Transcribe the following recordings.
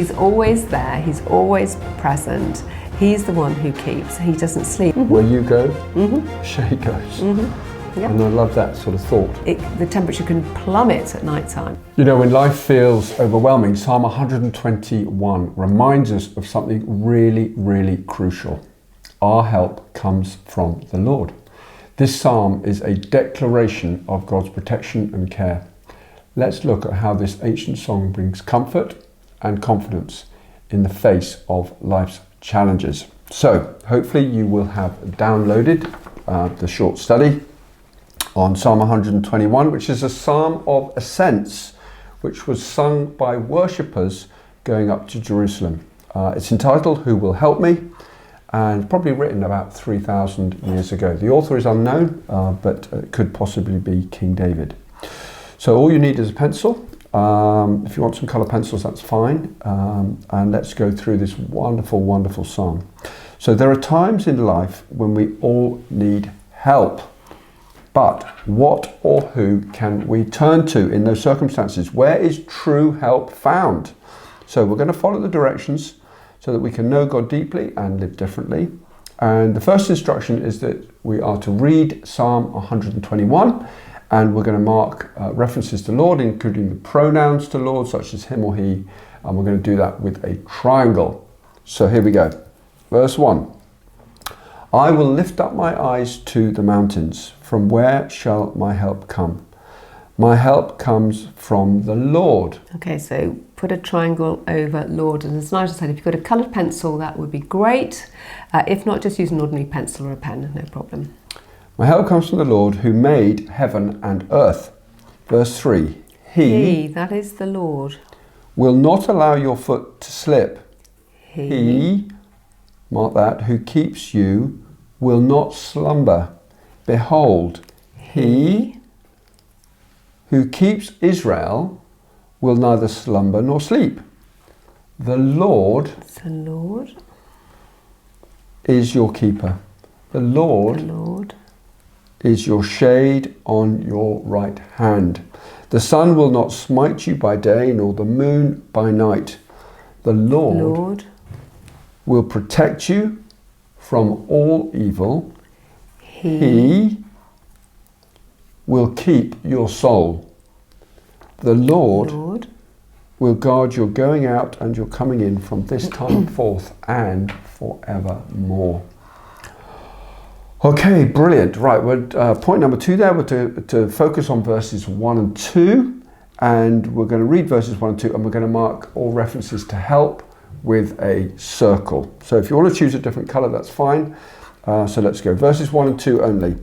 He's always there, he's always present. He's the one who keeps, he doesn't sleep. Where you go, she goes. Yep. And I love that sort of thought. The temperature can plummet at night time. You know, when life feels overwhelming, Psalm 121 reminds us of something really, really crucial. Our help comes from the Lord. This psalm is a declaration of God's protection and care. Let's look at how this ancient song brings comfort and confidence in the face of life's challenges. So, hopefully you will have downloaded the short study on Psalm 121, which is a psalm of ascents, which was sung by worshippers going up to Jerusalem. It's entitled, Who Will Help Me? And probably written about 3,000 years ago. The author is unknown, but it could possibly be King David. So all you need is a pencil. If you want some colour pencils, that's fine. And let's go through this wonderful, wonderful psalm. So there are times in life when we all need help. But what or who can we turn to in those circumstances? Where is true help found? So we're going to follow the directions so that we can know God deeply and live differently. And the first instruction is that we are to read Psalm 121, and we're going to mark references to Lord, including the pronouns to Lord, such as him or he, and we're going to do that with a triangle. So here we go. Verse 1. I will lift up my eyes to the mountains. From where shall my help come? My help comes from the Lord. Okay, so put a triangle over Lord. And as Nigel said, if you've got a coloured pencil, that would be great. If not, just use an ordinary pencil or a pen, no problem. My help comes from the Lord who made heaven and earth. Verse 3. He, that is the Lord, will not allow your foot to slip. He, mark that, who keeps you, will not slumber. Behold, he who keeps Israel will neither slumber nor sleep. The Lord is your keeper. The Lord is your shade on your right hand. The sun will not smite you by day, nor the moon by night. The Lord will protect you from all evil. He will keep your soul. The Lord will guard your going out and your coming in from this time forth and forevermore. Okay, brilliant. Right, we're point number 2 there. We're to focus on verses 1 and 2, and we're going to read verses 1 and 2, and we're going to mark all references to help with a circle. So if you want to choose a different colour, that's fine. So let's go. Verses 1 and 2 only.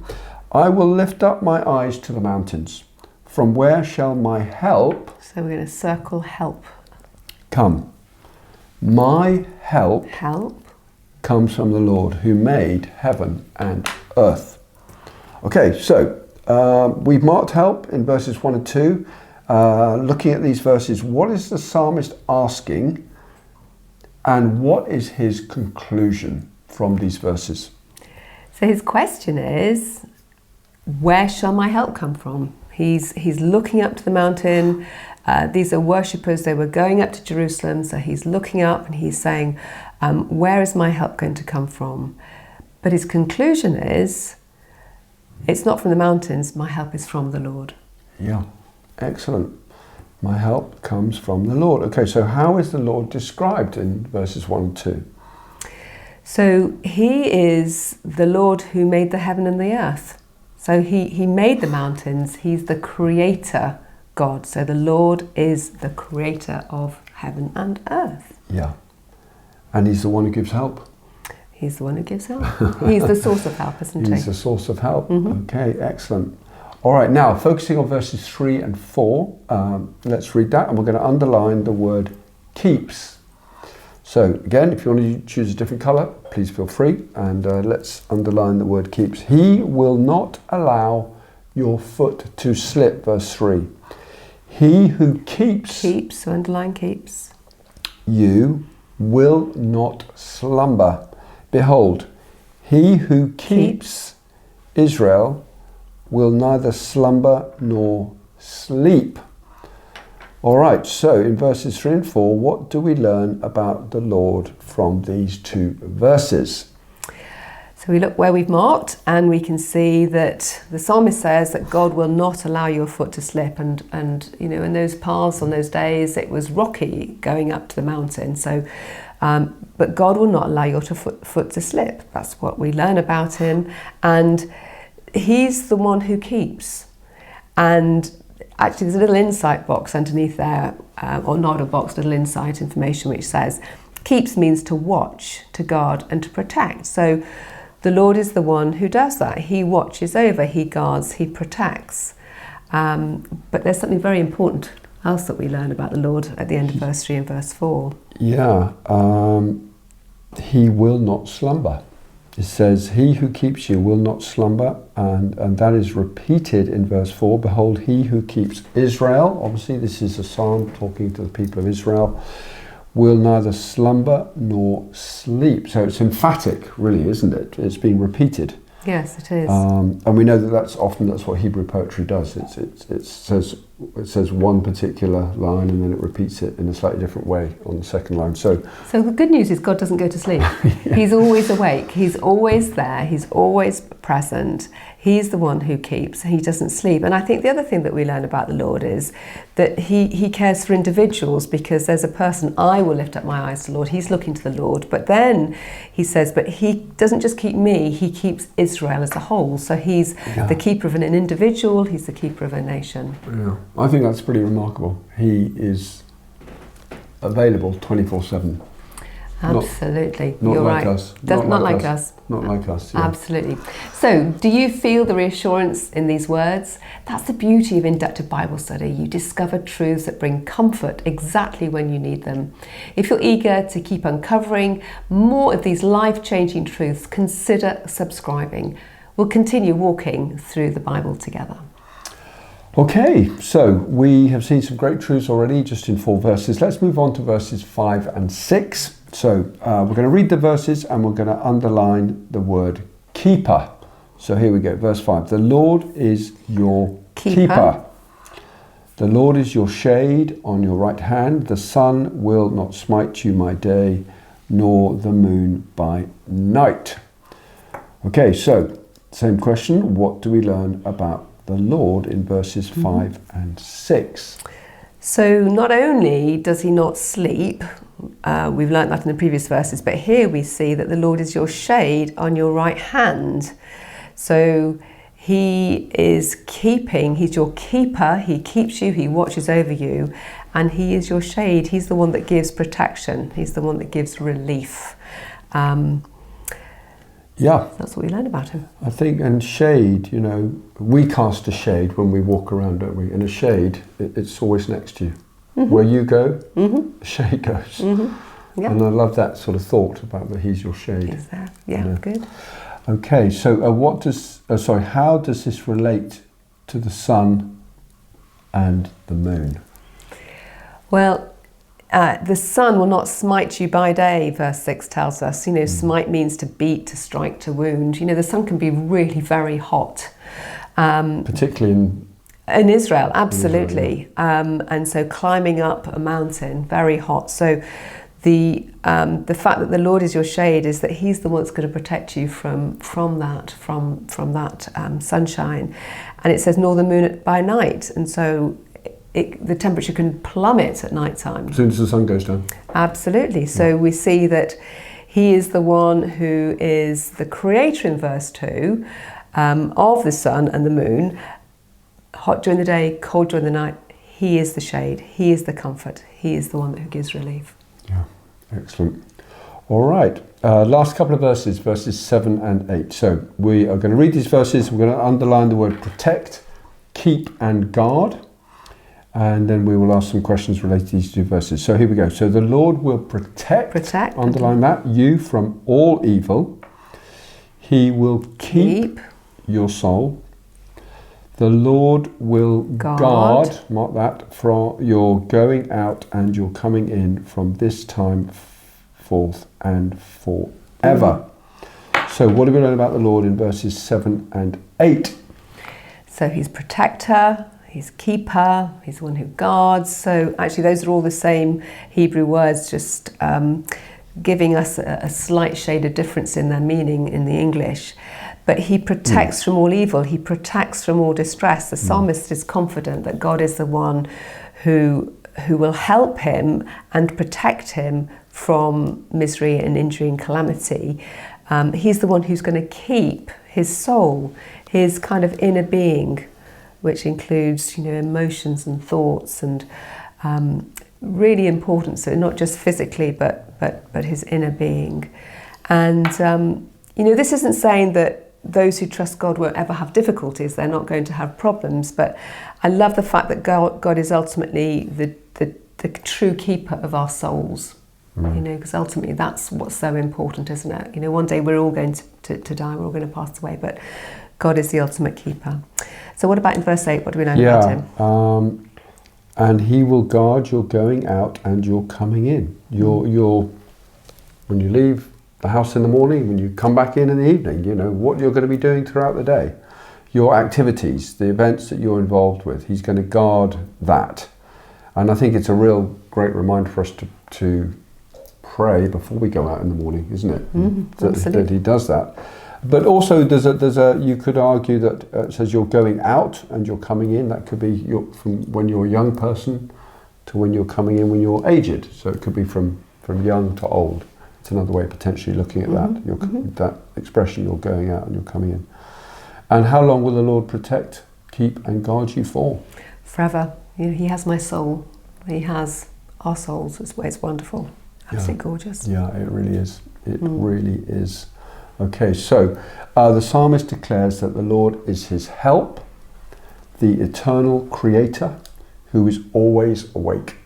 I will lift up my eyes to the mountains. From where shall my help? So we're going to circle help. Come. My help comes from the Lord who made heaven and earth. Okay, so we've marked help in verses 1 and 2. Looking at these verses, what is the psalmist asking, and what is his conclusion from these verses? So his question is, where shall my help come from? He's looking up to the mountain. These are worshippers. They were going up to Jerusalem. So he's looking up and he's saying, where is my help going to come from? But his conclusion is, it's not from the mountains. My help is from the Lord. Yeah, excellent. My help comes from the Lord. Okay, so how is the Lord described in verses 1 and 2? So he is the Lord who made the heaven and the earth. So he made the mountains. He's the creator God. So the Lord is the creator of heaven and earth. Yeah. And he's the one who gives help. He's the one who gives help. He's the source of help, isn't he? He's the source of help. Okay, excellent. All right, now focusing on verses 3 and 4, let's read that, and we're going to underline the word keeps. So again, if you want to choose a different colour, please feel free, and let's underline the word keeps. He will not allow your foot to slip, verse 3. He who keeps, so underline keeps, you will not slumber. Behold, he who keeps Israel will neither slumber nor sleep. All right, so in verses 3 and 4, what do we learn about the Lord from these two verses? So we look where we've marked, and we can see that the psalmist says that God will not allow your foot to slip. And you know, in those paths on those days, it was rocky going up to the mountain. So, but God will not allow your foot to slip. That's what we learn about him. And he's the one who keeps. And actually, there's a little insight box underneath there, or not a box, little insight information, which says, keeps means to watch, to guard, and to protect. So the Lord is the one who does that. He watches over, he guards, he protects. But there's something very important else that we learn about the Lord at the end of verse 3 and verse 4. Yeah, he will not slumber. It says, he who keeps you will not slumber, and that is repeated in verse 4. Behold, he who keeps Israel, obviously this is a psalm talking to the people of Israel, will neither slumber nor sleep. So it's emphatic, really, isn't it? It's being repeated. Yes, it is. And we know that that's what Hebrew poetry does. It says one particular line and then it repeats it in a slightly different way on the second line. So the good news is God doesn't go to sleep. Yeah. He's always awake. He's always there. He's always present. He's the one who keeps. He doesn't sleep. And I think the other thing that we learn about the Lord is that he cares for individuals, because there's a person, I will lift up my eyes to the Lord. He's looking to the Lord. But then he says, but he doesn't just keep me, he keeps Israel as a whole. So he's the keeper of an individual, he's the keeper of a nation. Yeah, I think that's pretty remarkable. He is available 24/7. Absolutely, not you're like right. Us. Not like us. Not like us. Yeah. Absolutely. So, do you feel the reassurance in these words? That's the beauty of inductive Bible study. You discover truths that bring comfort exactly when you need them. If you're eager to keep uncovering more of these life-changing truths, consider subscribing. We'll continue walking through the Bible together. Okay, so we have seen some great truths already, just in 4 verses. Let's move on to verses 5 and 6. So we're going to read the verses and we're going to underline the word keeper. So here we go, verse 5. The Lord is your keeper. The Lord is your shade on your right hand. The sun will not smite you by day, nor the moon by night. Okay, so same question. What do we learn about the Lord in verses 5 and 6? So not only does he not sleep, we've learnt that in the previous verses, but here we see that the Lord is your shade on your right hand. So he is keeping, he's your keeper, he keeps you, he watches over you, and he is your shade. He's the one that gives protection, he's the one that gives relief. Yeah. That's what we learn about him. I think, and shade, you know, we cast a shade when we walk around, don't we? And a shade, it's always next to you. Mm-hmm. Where you go, a shade goes. Mm-hmm. Yeah. And I love that sort of thought about that he's your shade. He's there. Yeah, good. Okay, so how does this relate to the sun and the moon? Well, the sun will not smite you by day, verse 6 tells us. You know, smite means to beat, to strike, to wound. You know, the sun can be really very hot. Particularly in Israel, absolutely. Israel, yeah. And so climbing up a mountain, very hot. So the fact that the Lord is your shade is that he's the one that's going to protect you from that sunshine. And it says nor the moon by night. And so the temperature can plummet at night time. As soon as the sun goes down. Absolutely. So we see that he is the one who is the creator in verse 2 of the sun and the moon. Hot during the day, cold during the night. He is the shade. He is the comfort. He is the one who gives relief. Yeah, excellent. All right. Last couple of verses 7 and 8. So we are going to read these verses. We're going to underline the word protect, keep and guard. And then we will ask some questions related to these 2 verses. So here we go. So the Lord will protect, underline that, you from all evil. He will keep your soul. The Lord will guard, mark that, from your going out and your coming in from this time forth and forever. So what do we learn about the Lord in verses 7 and 8? So he's protector, he's keeper, he's the one who guards. So actually those are all the same Hebrew words, just giving us a slight shade of difference in their meaning in the English. But he protects from all evil, he protects from all distress. The psalmist is confident that God is the one who will help him and protect him from misery and injury and calamity. He's the one who's going to keep his soul, his kind of inner being, which includes, emotions and thoughts, and really important. So not just physically, but his inner being. And this isn't saying that those who trust God won't ever have difficulties. They're not going to have problems. But I love the fact that God is ultimately the true keeper of our souls. Because ultimately that's what's so important, isn't it? One day we're all going to die, we're all going to pass away, but God is the ultimate keeper. So what about in verse 8? What do we know about him? And he will guard your going out and your coming in. Your when you leave the house in the morning, when you come back in the evening, what you're going to be doing throughout the day. Your activities, the events that you're involved with, he's going to guard that. And I think it's a real great reminder for us to pray before we go out in the morning, isn't it? That he does that. But also there's a you could argue that it says you're going out and you're coming in. That could be from when you're a young person to when you're coming in when you're aged. So it could be from young to old. It's another way of potentially looking at that. That expression, you're going out and you're coming in. And how long will the Lord protect, keep and guard you for? Forever. He has my soul. He has our souls. It's wonderful. Absolutely gorgeous. Yeah, it really is. It really is. Okay, so the psalmist declares that the Lord is his help, the eternal creator who is always awake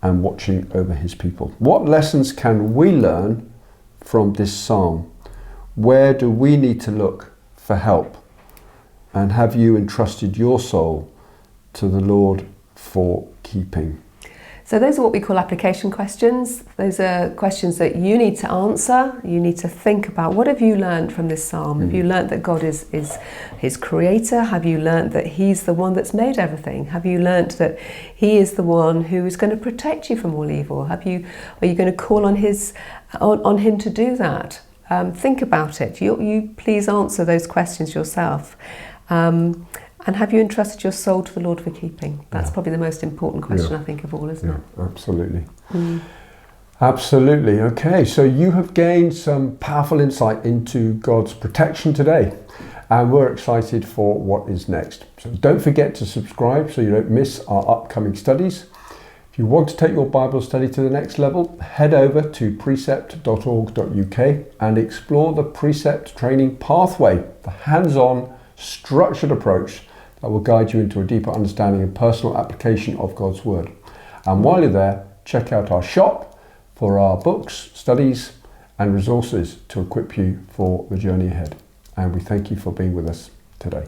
and watching over his people. What lessons can we learn from this psalm? Where do we need to look for help? And have you entrusted your soul to the Lord for keeping? So those are what we call application questions. Those are questions that you need to answer. You need to think about, what have you learned from this psalm? Have you learned that God is his creator? Have you learned that he's the one that's made everything? Have you learned that he is the one who is going to protect you from all evil? Are you going to call on him to do that? Think about it. You please answer those questions yourself. And have you entrusted your soul to the Lord for keeping? That's probably the most important question, I think, of all, isn't it? Absolutely. Absolutely. Okay, so you have gained some powerful insight into God's protection today, and we're excited for what is next. So don't forget to subscribe so you don't miss our upcoming studies. If you want to take your Bible study to the next level, head over to precept.org.uk and explore the Precept training pathway, the hands-on, structured approach that will guide you into a deeper understanding and personal application of God's Word. And while you're there, check out our shop for our books, studies and resources to equip you for the journey ahead. And we thank you for being with us today.